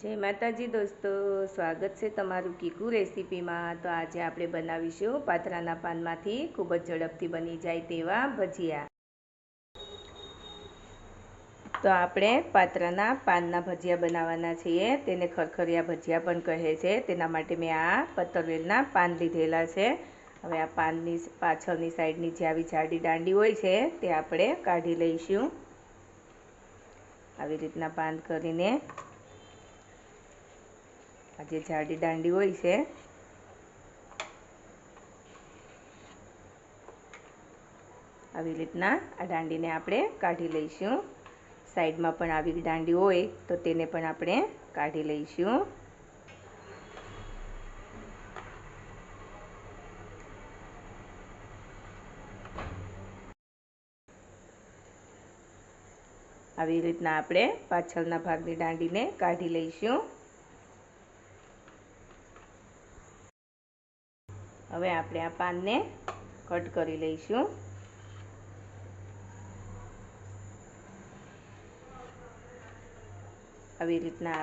જય માતાજી દોસ્તો, સ્વાગત છે તમારું કીકુ રેસીપીમાં। તો આજે આપણે બનાવીશું પાથરાના પાનમાંથી ખૂબ જ ઝડપથી બની જાય તેવા ભજીયા। તો આપણે પાથરાના પાનના ભજીયા બનાવવાના છીએ, તેને ખરખરિયા ભજીયા પણ કહે છે। તેના માટે મેં આ પતરવેલના પાન લીધેલા છે। હવે આ પાનની પાછળની સાઈડની જે આવી જાડી દાંડી હોય છે તે આપણે કાઢી લઈશું। આવી રીતના પાન કરીને આ જે જાડી દાંડી હોય છે આવી રીતના આ દાંડીને આપણે કાઢી લઈશું। સાઈડમાં પણ આવી દાંડી હોય તો તેને પણ આપણે કાઢી લઈશું। આવી રીતના આપણે પાછળના ભાગની દાંડીને કાઢી લઈશું। હવે આપણે આ પાનને કટ કરી લઈશું। આવી રીતના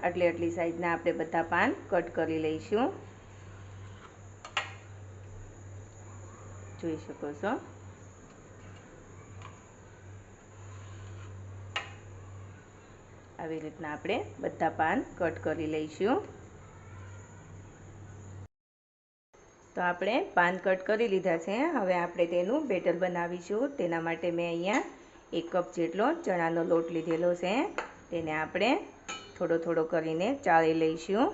આટલી સાઈઝના આપણે બધા પાન કટ કરી લઈશું। જોઈ શકો છો। આવી રીતના આપણે બધા પાન કટ કરી લઈશું। તો આપણે પાન કટ કરી લીધા છે। હવે આપણે તેનું બેટર બનાવીશું। તેના માટે મેં અહીંયા 1 કપ જેટલો ચણાનો લોટ લીધેલો છે। તેને આપણે થોડો થોડો કરીને ચાળી લઈશું।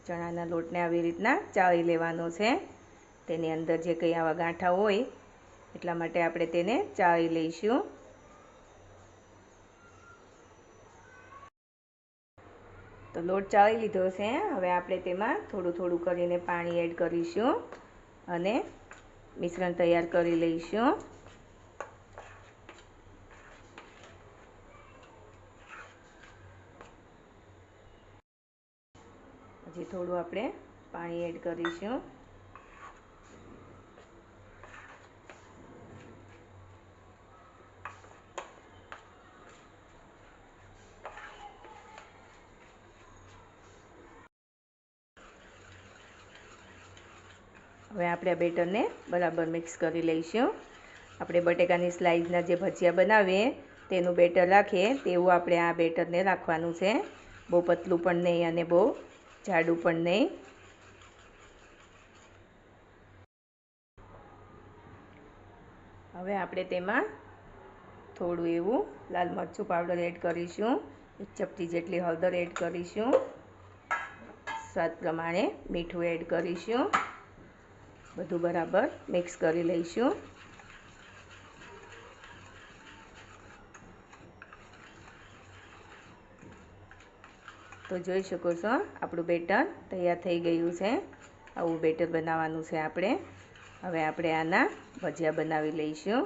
ચણાના લોટને આવી રીતના ચાળી લેવાનો છે। તેની અંદર જે કંઈ આવા ગાંઠા હોય એટલા માટે આપણે તેને ચાળી લઈશું। તો લોટ ચાળી લીધો છે। હવે આપણે તેમાં થોડું થોડું કરીને પાણી એડ કરીશું અને મિશ્રણ તૈયાર કરી લઈશું। હજી થોડું આપણે પાણી એડ કરીશું। હવે આપણે આ બેટરને બરાબર મિક્સ કરી લઈશું। આપણે બટેકાની સ્લાઇસના જે ભજીયા બનાવીએ તેનું બેટર રાખીએ તેવું આપણે આ બેટરને રાખવાનું છે। બહુ પતલું પણ નહીં અને બહુ જાડું પણ નહીં। હવે આપણે તેમાં થોડું એવું લાલ મરચું પાવડર એડ કરીશું। 1 ચપટી જેટલી હળદર એડ કરીશું। સ્વાદ પ્રમાણે મીઠું એડ કરીશું। બધું બરાબર મિક્સ કરી લઈશું। તો જોઈ શકો છો આપણું બેટર તૈયાર થઈ ગયું છે। આવું બેટર બનાવવાનું છે આપણે। હવે આપણે આના ભજીયા બનાવી લઈશું।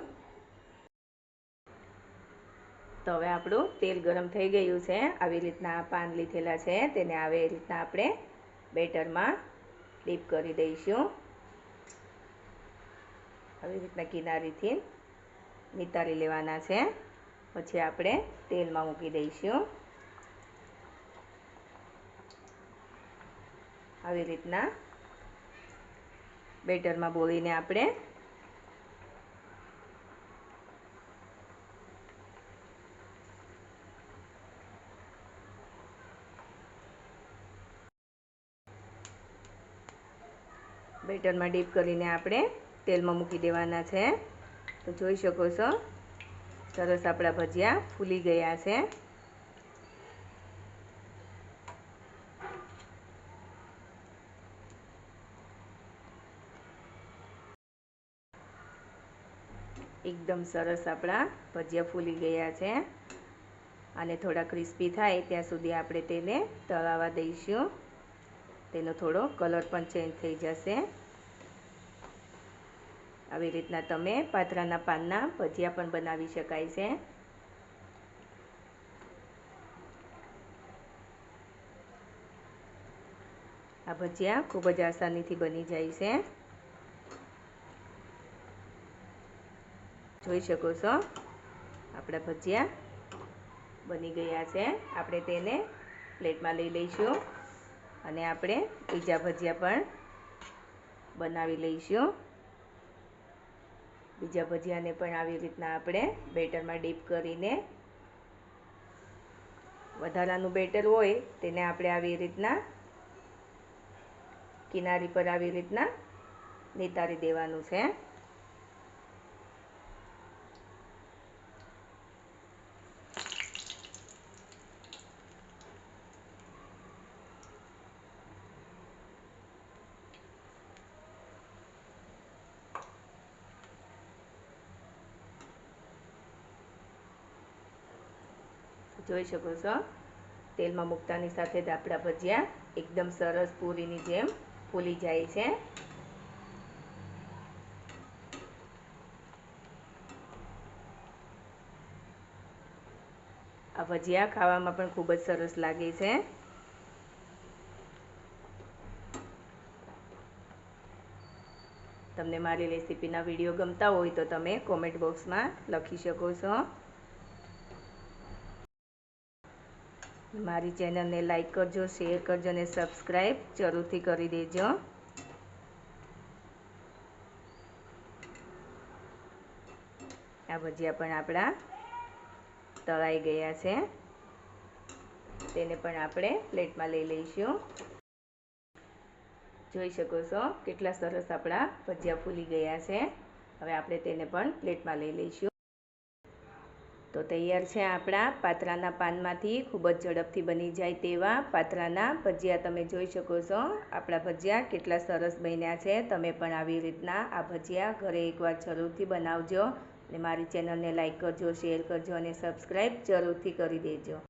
તો હવે આપણું તેલ ગરમ થઈ ગયું છે। આવી રીતના પાન લીધેલા છે તેને આવી રીતના આપણે બેટરમાં ડીપ કરી દઈશું। આવી રીતના કિનારીથી નિતારી લેવાના છે। પછી આપણે તેલમાં મૂકી દઈશું। આવી રીતના બેટરમાં બોળીને આપણે બેટરમાં ડીપ કરીને આપણે તેલમાં મૂકી દેવાના છે। તો જોઈ શકો છો સરસ આપણા ભજીયા ફૂલી ગયા છે। એકદમ સરસ આપણા ભજીયા ફૂલી ગયા છે। અને થોડા ક્રિસ્પી થાય ત્યાં સુધી આપણે તેને તળાવવા દઈશું। તેનો થોડો કલર પણ ચેન્જ થઈ જશે। આવી રીતના તમે પાથરાના પાનના ભજીયા પણ બનાવી શકાય છે। આ ભજીયા ખૂબ જ આસાનીથી બની જાય છે। જોઈ શકો છો આપણા ભજીયા બની ગયા છે. આપણે તેને પ્લેટમાં લઈ લઈશું અને આપણે બીજા ભજીયા પણ બનાવી લઈશું. બીજા ભજીયાને પણ આવી રીતના આપણે બેટરમાં ડીપ કરીને, વધારાનું બેટર હોય તેને આપણે આવી રીતના કિનારી પર આવી રીતના નિતારી દેવાનું છે. જોઈ શકો છો તેલમાં મૂકતાની સાથે જ આપણા ભજીયા એકદમ સરસ પૂરીની જેમ ફૂલી જાય છે. આ ભજીયા ખાવામાં પણ ખૂબ જ સરસ લાગે છે. તમને મારી રેસીપીના વિડીયો ગમતા હોય તો તમે કોમેન્ટ બોક્સમાં લખી શકો છો. મારી ચેનલને લાઈક કરજો, શેર કરજો અને સબસ્ક્રાઈબ જરૂરથી કરી દેજો. આ ભજીયા પણ આપણા તળાઈ ગયા છે. તેને પણ આપણે પ્લેટમાં લઈ લઈશું. જોઈ શકો છો કેટલા સરસ આપણા ભજીયા ફૂલી ગયા છે. હવે આપણે તેને પણ પ્લેટમાં લઈ લઈશું. તો તૈયાર છે આપણા પાત્રાના પાનમાંથી ખૂબ જ ઝડપથી બની જાય તેવા પાત્રાના ભજીયા. તમે જોઈ શકો છો આપણા ભજીયા કેટલા સરસ બન્યા છે. તમે પણ આવી રીતના આ ભજીયા ઘરે એકવાર જરૂરથી બનાવજો અને મારી ચેનલને લાઈક કરજો, શેર કરજો અને સબસ્ક્રાઈબ જરૂરથી કરી દેજો.